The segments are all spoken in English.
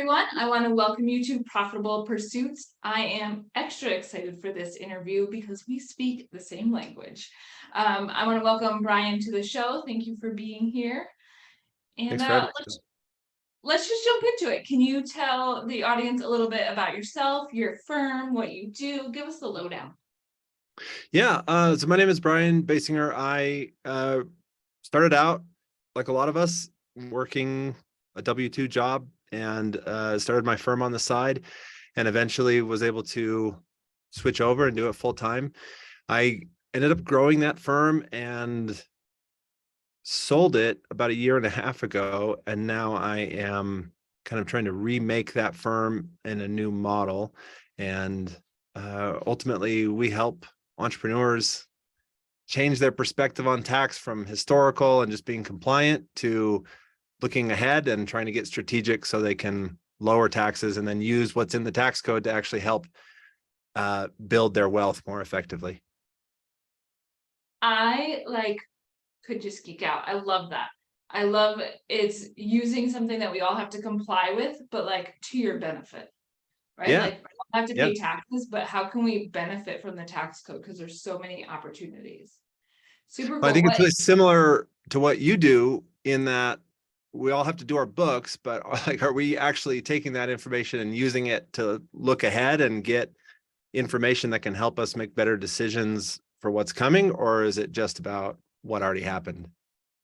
everyone. I want to welcome you to Profitable Pursuits. I am extra excited for this interview because we speak the same language. I want to welcome Brian to the show. Thank you for being here. And Thanks for having me. let's just jump into it. Can you tell the audience a little bit about yourself, your firm, what you do? Give us the lowdown. Yeah, so my name is Brian Basinger. I started out, like a lot of us, working a W-2 job and started my firm on the side, and eventually was able to switch over and do it full time. I ended up growing that firm and sold it about a year and a half ago, and now I am kind of trying to remake that firm in a new model. And ultimately, we help entrepreneurs change their perspective on tax from historical and just being compliant to looking ahead and trying to get strategic so they can lower taxes and then use what's in the tax code to actually help build their wealth more effectively. I could just geek out. I love that. I love it's using something that we all have to comply with, but to your benefit, right? Yeah. We don't have to pay taxes, but how can we benefit from the tax code? Because there's so many opportunities. Super cool. I think it's really similar to what you do in that we all have to do our books, but are we actually taking that information and using it to look ahead and get information that can help us make better decisions for what's coming? Or is it just about what already happened?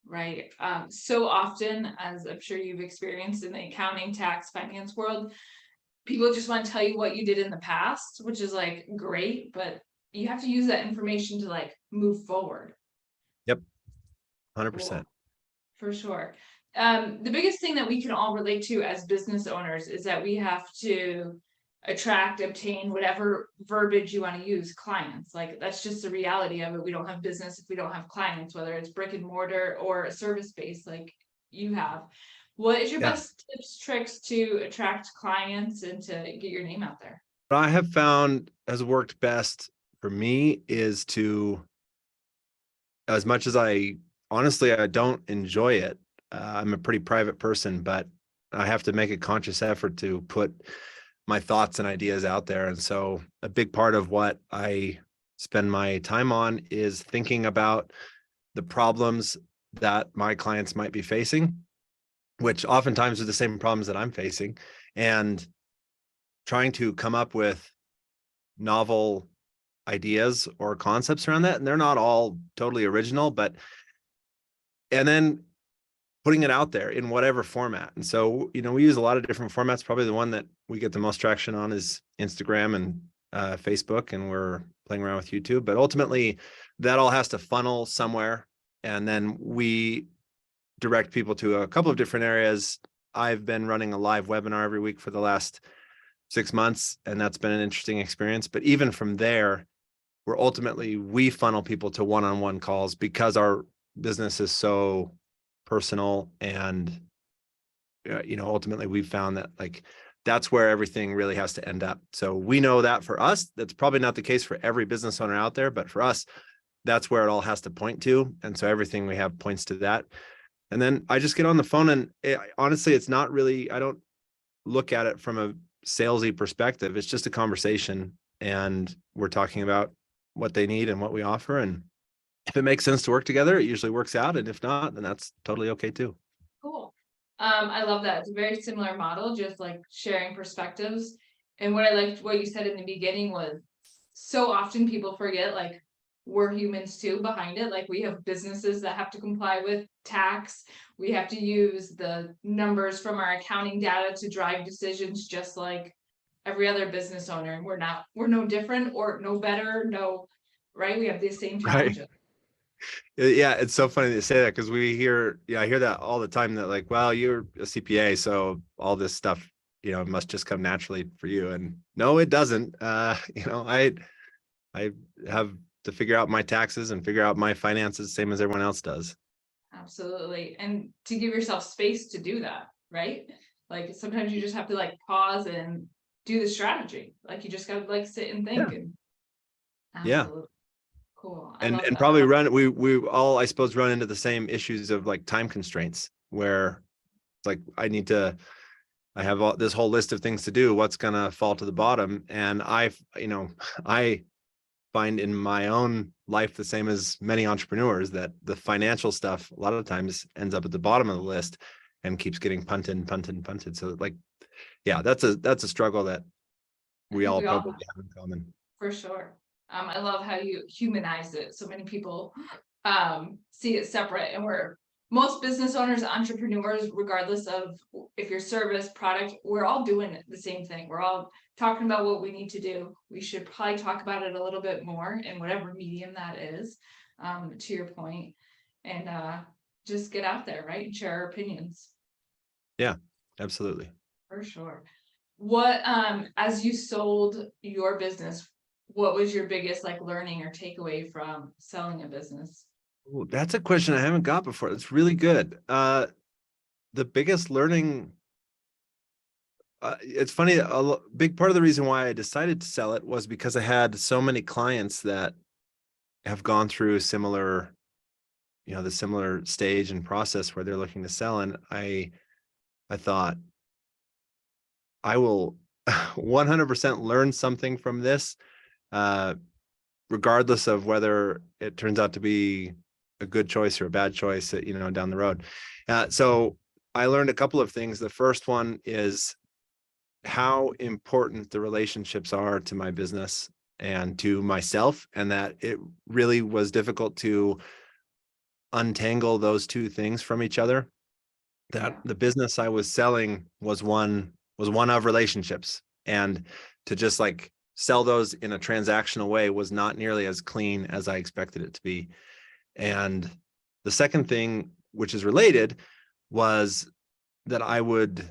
Right. So often, as I'm sure you've experienced in the accounting, tax, finance world, people just want to tell you what you did in the past, which is great, but you have to use that information to move forward. Yep. 100%. Cool. For sure. The biggest thing that we can all relate to as business owners is that we have to attract, obtain, whatever verbiage you want to use, clients. That's just the reality of it. We don't have business if we don't have clients, whether it's brick and mortar or a service base like you have. What is your best tips, tricks to attract clients and to get your name out there? What I have found has worked best for me is to, as much as I don't enjoy it. I'm a pretty private person, but I have to make a conscious effort to put my thoughts and ideas out there. And so a big part of what I spend my time on is thinking about the problems that my clients might be facing, which oftentimes are the same problems that I'm facing, and trying to come up with novel ideas or concepts around that. And they're not all totally original, and then putting it out there in whatever format. And so, we use a lot of different formats. Probably the one that we get the most traction on is Instagram and Facebook, and we're playing around with YouTube. But ultimately, that all has to funnel somewhere. And then we direct people to a couple of different areas. I've been running a live webinar every week for the last 6 months, and that's been an interesting experience. But even from there, we funnel people to one-on-one calls because our business is so personal, and ultimately we've found that that's where everything really has to end up. So we know that for us, that's probably not the case for every business owner out there, but for us, that's where it all has to point to. And so everything we have points to that. And then I just get on the phone, and honestly, it's not really, I don't look at it from a salesy perspective. It's just a conversation, and we're talking about what they need and what we offer. And if it makes sense to work together, it usually works out. And if not, then that's totally okay too. Cool. I love that. It's a very similar model, just sharing perspectives. And what I liked what you said in the beginning was so often people forget we're humans too behind it. We have businesses that have to comply with tax. We have to use the numbers from our accounting data to drive decisions just like every other business owner. And we're no different or no better, right? We have the same challenges. Right. Yeah, it's so funny to say that because I hear that all the time, that well, you're a CPA, so all this stuff, must just come naturally for you. And no, it doesn't. I have to figure out my taxes and figure out my finances, same as everyone else does. Absolutely. And to give yourself space to do that, right? Sometimes you just have to pause and do the strategy. You just gotta sit and think. And absolutely. Cool. And probably we all, I suppose, run into the same issues of time constraints, where it's I need to I have this whole list of things to do. What's going to fall to the bottom? And I find in my own life, the same as many entrepreneurs, that the financial stuff a lot of times ends up at the bottom of the list and keeps getting punted. So like, yeah, that's a struggle that I we think all we all probably have, have in common. for sure. I love how you humanize it. So many people see it separate, and most business owners, entrepreneurs, regardless of if your service, product, we're all doing the same thing. We're all talking about what we need to do. We should probably talk about it a little bit more in whatever medium that is, to your point, and just get out there, right, and share our opinions. Yeah, absolutely. For sure. What, as you sold your business, what was your biggest like learning or takeaway from selling a business? Ooh, that's a question I haven't got before. It's really good. The biggest learning, it's funny, big part of the reason why I decided to sell it was because I had so many clients that have gone through similar, the similar stage and process where they're looking to sell. And I thought I will 100% learn something from this, uh, regardless of whether it turns out to be a good choice or a bad choice, down the road. So I learned a couple of things. The first one is how important the relationships are to my business and to myself, and that it really was difficult to untangle those two things from each other. That Yeah, the business I was selling was one of relationships, and to just like sell those in a transactional way was not nearly as clean as I expected it to be. And the second thing, which is related, was that I would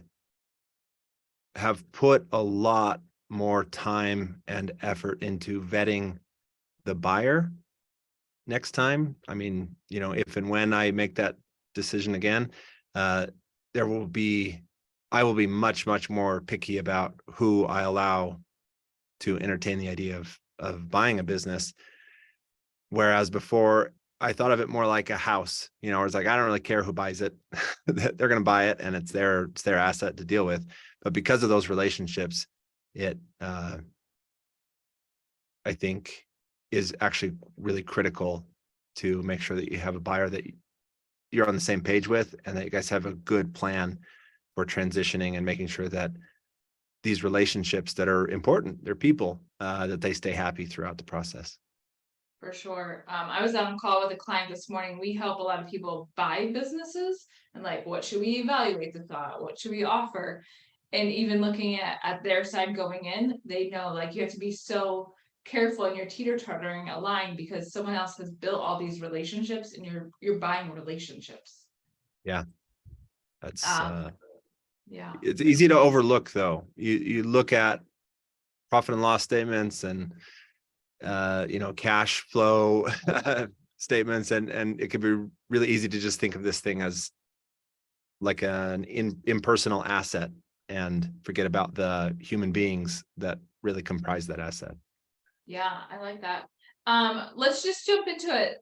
have put a lot more time and effort into vetting the buyer next time. I mean, if and when I make that decision again, uh, I will be much, much more picky about who I allow to entertain the idea of buying a business. Whereas before, I thought of it more like a house, where it's like, I don't really care who buys it. They're going to buy it, and it's their asset to deal with. But because of those relationships, it, I think, is actually really critical to make sure that you have a buyer that you're on the same page with, and that you guys have a good plan for transitioning and making sure that these relationships that are important, they're people, that they stay happy throughout the process. for sure. I was on a call with a client this morning. We help a lot of people buy businesses, and like, what should we evaluate the thought? What should we offer? And even looking at their side going in, they know like you have to be so careful, and you're teeter-tottering a line because someone else has built all these relationships, and you're buying relationships. Yeah, that's Um, yeah. it's easy to overlook though. You look at profit and loss statements and cash flow statements, and it can be really easy to just think of this thing as like an impersonal asset and forget about the human beings that really comprise that asset. Yeah, I like that. Let's just jump into it.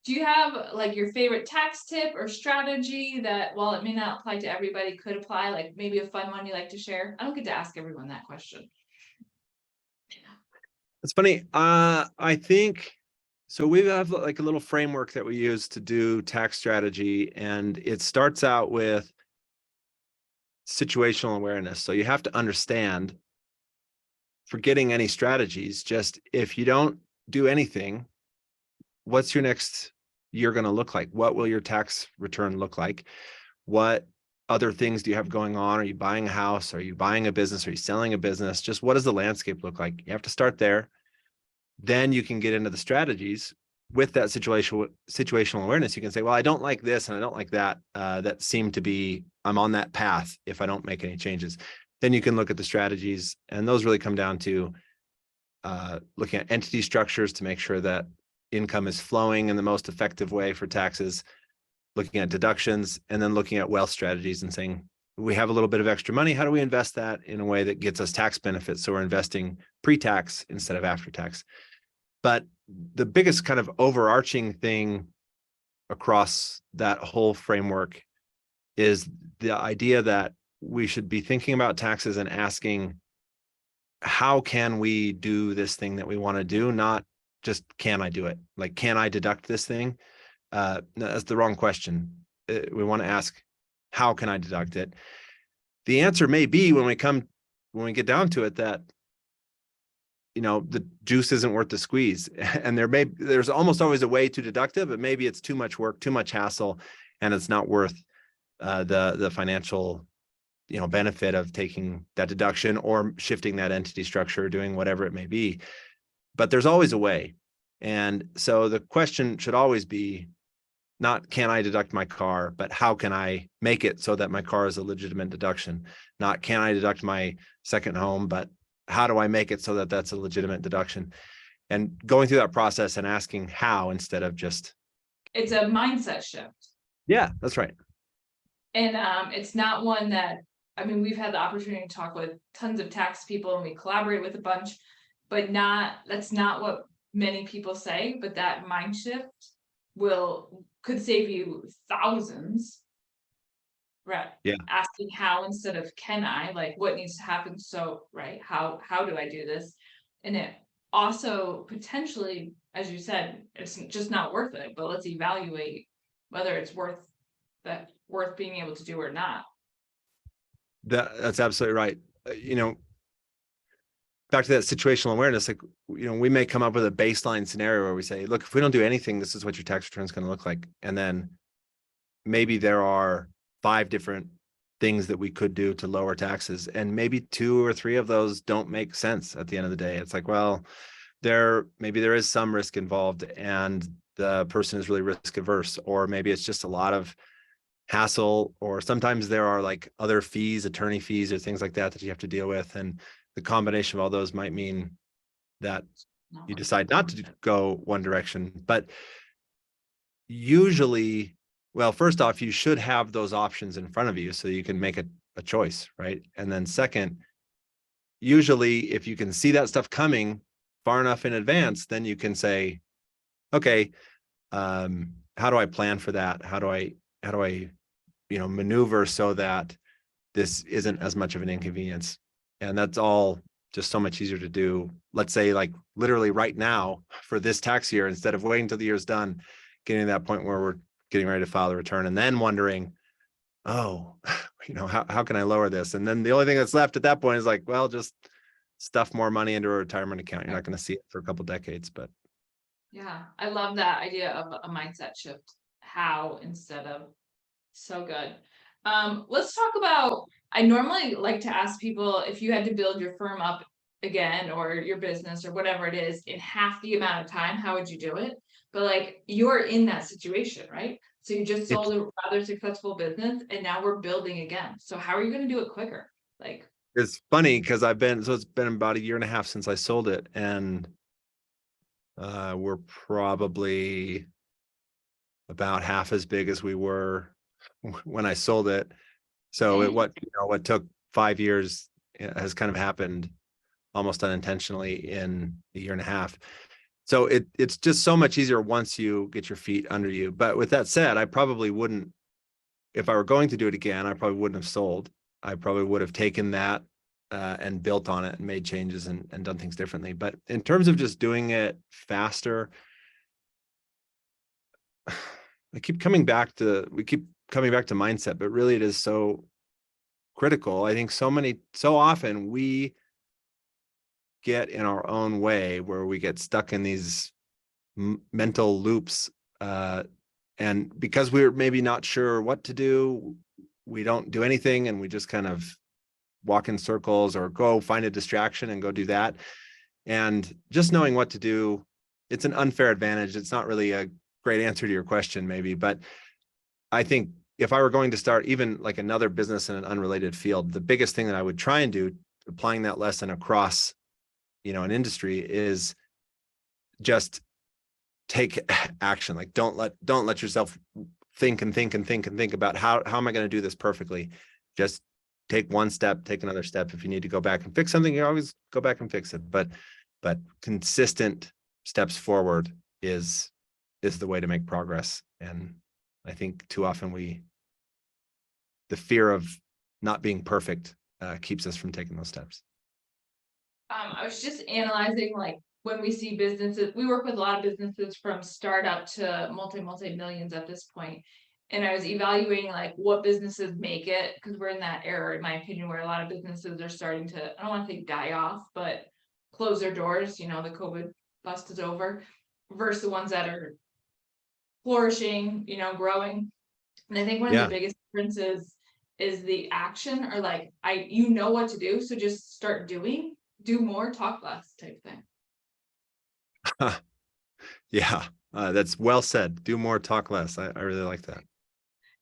Do you have like your favorite tax tip or strategy that, while it may not apply to everybody, could apply? Like maybe a fun one you like to share? I don't get to ask everyone that question. It's funny. I think so. We have like a little framework that we use to do tax strategy, and it starts out with situational awareness. So you have to understand, forgetting any strategies, just if you don't do anything, what's your next year going to look like? What will your tax return look like? What other things do you have going on? Are you buying a house? Are you buying a business? Are you selling a business? Just what does the landscape look like? You have to start there. Then you can get into the strategies with that situational awareness. You can say, well, I don't like this and I don't like that. That seem to be, I'm on that path if I don't make any changes. Then you can look at the strategies, and those really come down to looking at entity structures to make sure that income is flowing in the most effective way for taxes, looking at deductions, and then looking at wealth strategies and saying, we have a little bit of extra money. How do we invest that in a way that gets us tax benefits? So we're investing pre-tax instead of after tax. But the biggest kind of overarching thing across that whole framework is the idea that we should be thinking about taxes and asking, how can we do this thing that we want to do? Not just, can I do it? Like, can I deduct this thing? No, that's the wrong question. We want to ask, how can I deduct it? The answer may be, when we get down to it, that, you know, the juice isn't worth the squeeze. And there's almost always a way to deduct it, but maybe it's too much work, too much hassle, and it's not worth the financial, you know, benefit of taking that deduction or shifting that entity structure, doing whatever it may be. But there's always a way. And so the question should always be not, can I deduct my car, but how can I make it so that my car is a legitimate deduction? Not, can I deduct my second home, but how do I make it so that that's a legitimate deduction? And going through that process and asking how, instead of just. It's a mindset shift. Yeah, that's right. And it's not one that, I mean, we've had the opportunity to talk with tons of tax people and we collaborate with a bunch, but that's not what many people say. But that mind shift could save you thousands. Right. Yeah. Asking how instead of can I, like, what needs to happen? So, right, how do I do this? And it also potentially, as you said, it's just not worth it, but let's evaluate whether it's worth being able to do or not. That's absolutely right. You know, back to that situational awareness, like, you know, we may come up with a baseline scenario where we say, look, if we don't do anything, this is what your tax return is going to look like. And then maybe there are 5 different things that we could do to lower taxes, and maybe 2 or 3 of those don't make sense at the end of the day. It's like, well, maybe there is some risk involved and the person is really risk averse, or maybe it's just a lot of hassle, or sometimes there are like other fees, attorney fees or things like that you have to deal with. And the combination of all those might mean that you decide not to go one direction. But usually, well, first off, you should have those options in front of you so you can make a choice, right? And then second, usually if you can see that stuff coming far enough in advance, then you can say, okay, how do I plan for that? How do I, you know, maneuver so that this isn't as much of an inconvenience? And that's all just so much easier to do. Let's say, like, literally right now for this tax year, instead of waiting till the year's done, getting to that point where we're getting ready to file the return and then wondering, oh, you know, how can I lower this? And then the only thing that's left at that point is like, well, just stuff more money into a retirement account. You're not going to see it for a couple decades, but. Yeah, I love that idea of a mindset shift. How instead of, so good. Let's talk about, I normally like to ask people, if you had to build your firm up again, or your business or whatever it is, in half the amount of time, how would you do it? But like, you're in that situation, right? So you just sold a rather successful business and now we're building again. So how are you going to do it quicker? Like, it's funny because it's been about 1.5 years since I sold it, and we're probably about half as big as we were when I sold it. So what took 5 years has kind of happened almost unintentionally in 1.5 years. So it's just so much easier once you get your feet under you. But with that said, I probably wouldn't, if I were going to do it again, I probably wouldn't have sold. I probably would have taken that and built on it and made changes and done things differently. But in terms of just doing it faster, we keep coming back to mindset, but really it is so critical. I think so often we get in our own way where we get stuck in these mental loops. And because we're maybe not sure what to do, we don't do anything and we just kind of walk in circles or go find a distraction and go do that. And just knowing what to do, it's an unfair advantage. It's not really a great answer to your question, maybe, but I think if I were going to start even like another business in an unrelated field, the biggest thing that I would try and do, applying that lesson across, you know, an industry, is just take action. Like, don't let yourself think about how am I going to do this perfectly. Just take one step, take another step. If you need to go back and fix something, you always go back and fix it. But consistent steps forward is the way to make progress. And I think too often the fear of not being perfect keeps us from taking those steps. I was just analyzing, like, when we see businesses, we work with a lot of businesses from startup to multi millions at this point. And I was evaluating like what businesses make it, because we're in that era, in my opinion, where a lot of businesses are starting to, I don't want to say die off, but close their doors, you know, the COVID bust is over, versus the ones that are flourishing, you know, growing. And I think one of Yeah. the biggest differences is the action, or like, you know what to do, so just start doing, do more, talk less type thing. Yeah. That's well said. Do more, talk less. I really like that.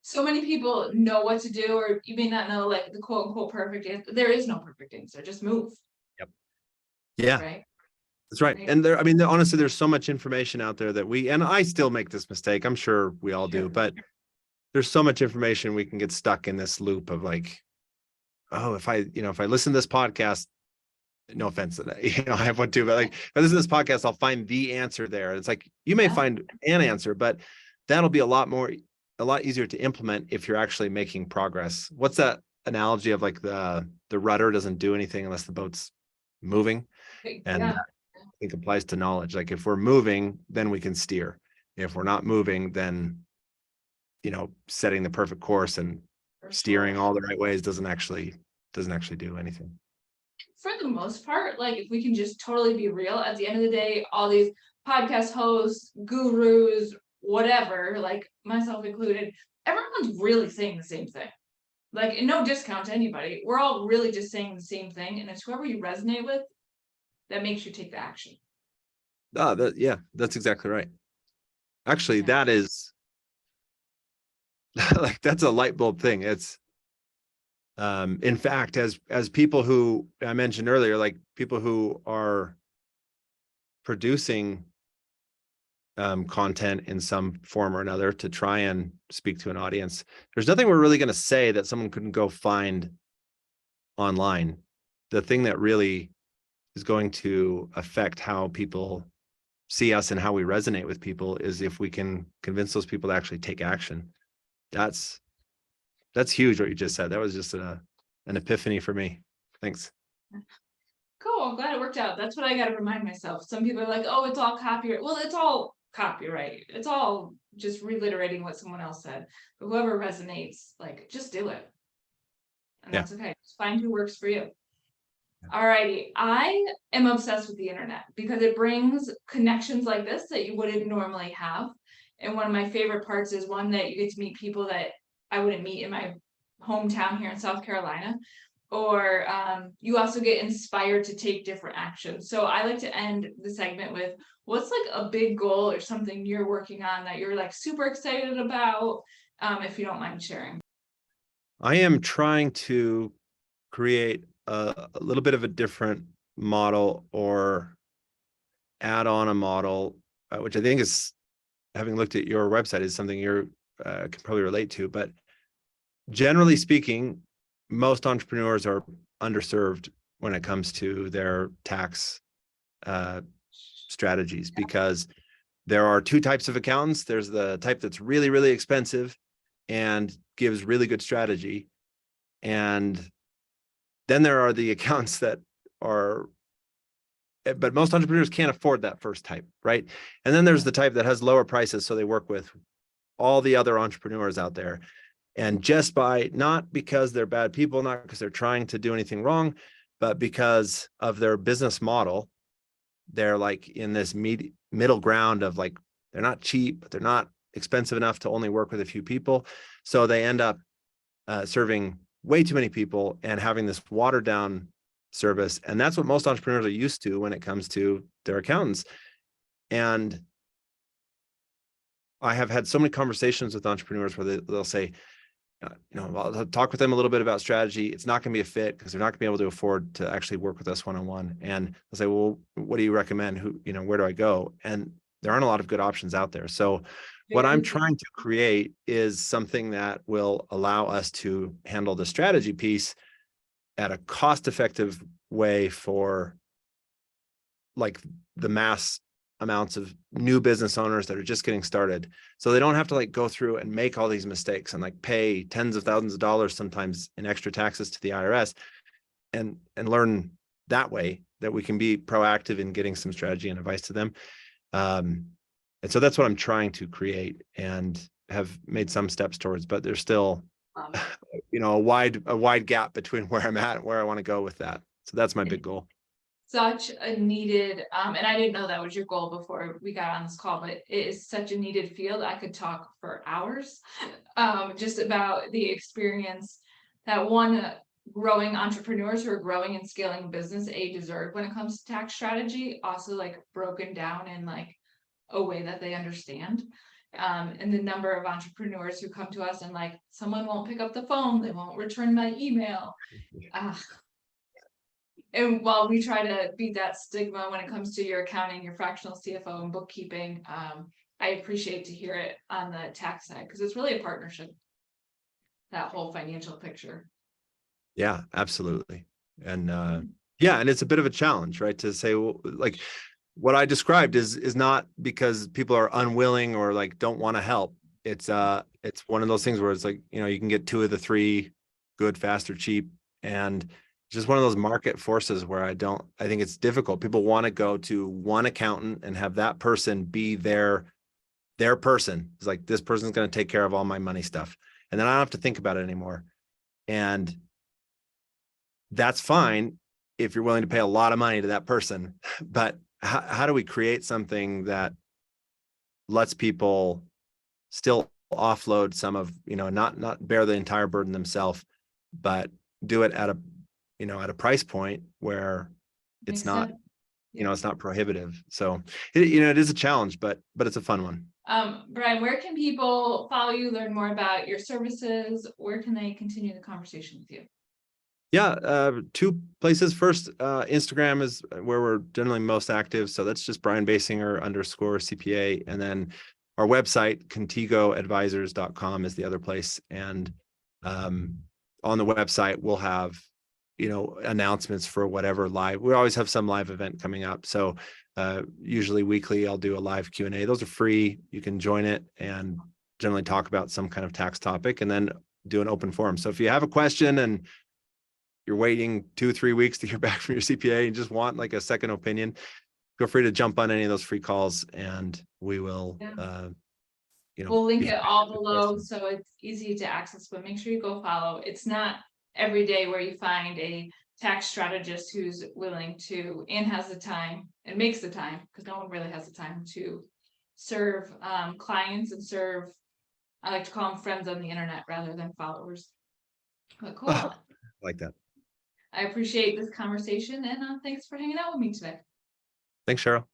So many people know what to do, or you may not know like the quote unquote perfect answer. There is no perfect answer, just move. Yep. Yeah. Right. That's right. Right. And there, I mean, honestly, there's so much information out there that and I still make this mistake. I'm sure we all do, Sure. but there's so much information we can get stuck in this loop of like, oh, if I listen to this podcast, no offense to that, I have one too, but like, if I listen to this podcast, I'll find the answer there. It's like, you may Yeah. find an answer, but that'll be a lot easier to implement if you're actually making progress. What's that analogy of like the rudder doesn't do anything unless the boat's moving? And Yeah. I think applies to knowledge. Like if we're moving, then we can steer. If we're not moving, then, setting the perfect course and For steering sure. all the right ways doesn't actually do anything. For the most part, like if we can just totally be real, at the end of the day, all these podcast hosts, gurus, whatever, like myself included, everyone's really saying the same thing. Like, and no discount to anybody. We're all really just saying the same thing, and it's whoever you resonate with that makes you take the action. Yeah, that's exactly right. Actually, Yeah. that is like, that's a light bulb thing. It's, in fact, as people who I mentioned earlier, like people who are producing content in some form or another to try and speak to an audience, there's nothing we're really going to say that someone couldn't go find online. The thing that really is going to affect how people see us and how we resonate with people is if we can convince those people to actually take action. That's huge what you just said. That was just an epiphany for me. Thanks. Cool. I'm glad it worked out. That's what I got to remind myself. Some people are like, oh, it's all copyright. Well, it's all copyright. It's all just reiterating what someone else said. But whoever resonates, like, just do it. And Yeah. that's okay. Just find who works for you. Alrighty. I am obsessed with the internet because it brings connections like this that you wouldn't normally have. And one of my favorite parts is one that you get to meet people that I wouldn't meet in my hometown here in South Carolina. Or you also get inspired to take different actions. So I like to end the segment with, what's like a big goal or something you're working on that you're like super excited about, if you don't mind sharing. I am trying to create a little bit of a different model or add on a model, which I think is, having looked at your website, is something you're can probably relate to. But generally speaking, most entrepreneurs are underserved when it comes to their tax strategies, because there are two types of accountants. There's the type that's really, really expensive and gives really good strategy. And then there are the accountants that are, but most entrepreneurs can't afford that first type, right? And then there's the type that has lower prices, so they work with all the other entrepreneurs out there. And just by, not because they're bad people, not because they're trying to do anything wrong, but because of their business model, they're like in this middle ground of like, they're not cheap, but they're not expensive enough to only work with a few people. So they end up serving way too many people and having this watered down service. And that's what most entrepreneurs are used to when it comes to their accountants. And I have had so many conversations with entrepreneurs where they'll say, I'll talk with them a little bit about strategy. It's not going to be a fit because they're not going to be able to afford to actually work with us one-on-one. And I'll say, well, what do you recommend? Where do I go? And there aren't a lot of good options out there. So what I'm trying to create is something that will allow us to handle the strategy piece at a cost-effective way for like the mass amounts of new business owners that are just getting started. So they don't have to like go through and make all these mistakes and like pay tens of thousands of dollars sometimes in extra taxes to the IRS, and learn that way, that we can be proactive in getting some strategy and advice to them. And so that's what I'm trying to create and have made some steps towards, but there's still, a wide gap between where I'm at and where I want to go with that. So that's my big goal. Such a needed, and I didn't know that was your goal before we got on this call, but it is such a needed field. I could talk for hours, just about the experience that growing entrepreneurs who are growing and scaling business deserve when it comes to tax strategy, also like broken down in like a way that they understand. And the number of entrepreneurs who come to us and like, someone won't pick up the phone, they won't return my email. And while we try to beat that stigma when it comes to your accounting, your fractional CFO and bookkeeping, I appreciate to hear it on the tax side, because it's really a partnership, that whole financial picture. Yeah, absolutely. And yeah, and it's a bit of a challenge, right? To say, well, like what I described is not because people are unwilling or like don't want to help. It's one of those things where it's like, you can get 2 of the 3 good, fast, or cheap. And just one of those market forces where I think it's difficult. People want to go to one accountant and have that person be their person. It's like, this person's going to take care of all my money stuff. And then I don't have to think about it anymore. And that's fine if you're willing to pay a lot of money to that person. But how do we create something that lets people still offload some of, not bear the entire burden themselves, but do it at a price point where it's not, it's not prohibitive. So it is a challenge, but it's a fun one. Brian, where can people follow you, learn more about your services? Where can they continue the conversation with you? Yeah, 2 places. First, Instagram is where we're generally most active. So that's just Brian Basinger _CPA. And then our website, contigoadvisors.com, is the other place. And on the website, we'll have, announcements for whatever live. We always have some live event coming up. So usually weekly, I'll do a live Q&A. Those are free. You can join it and generally talk about some kind of tax topic, and then do an open forum. So if you have a question and you're waiting 2-3 weeks to hear back from your CPA and just want like a second opinion, feel free to jump on any of those free calls, and we will, we'll link it all below so it's easy to access, but make sure you go follow. It's not every day where you find a tax strategist who's willing to and has the time and makes the time, because no one really has the time to serve clients and serve, I like to call them friends on the internet rather than followers. But cool. Like that. I appreciate this conversation, and thanks for hanging out with me today. Thanks, Cheryl.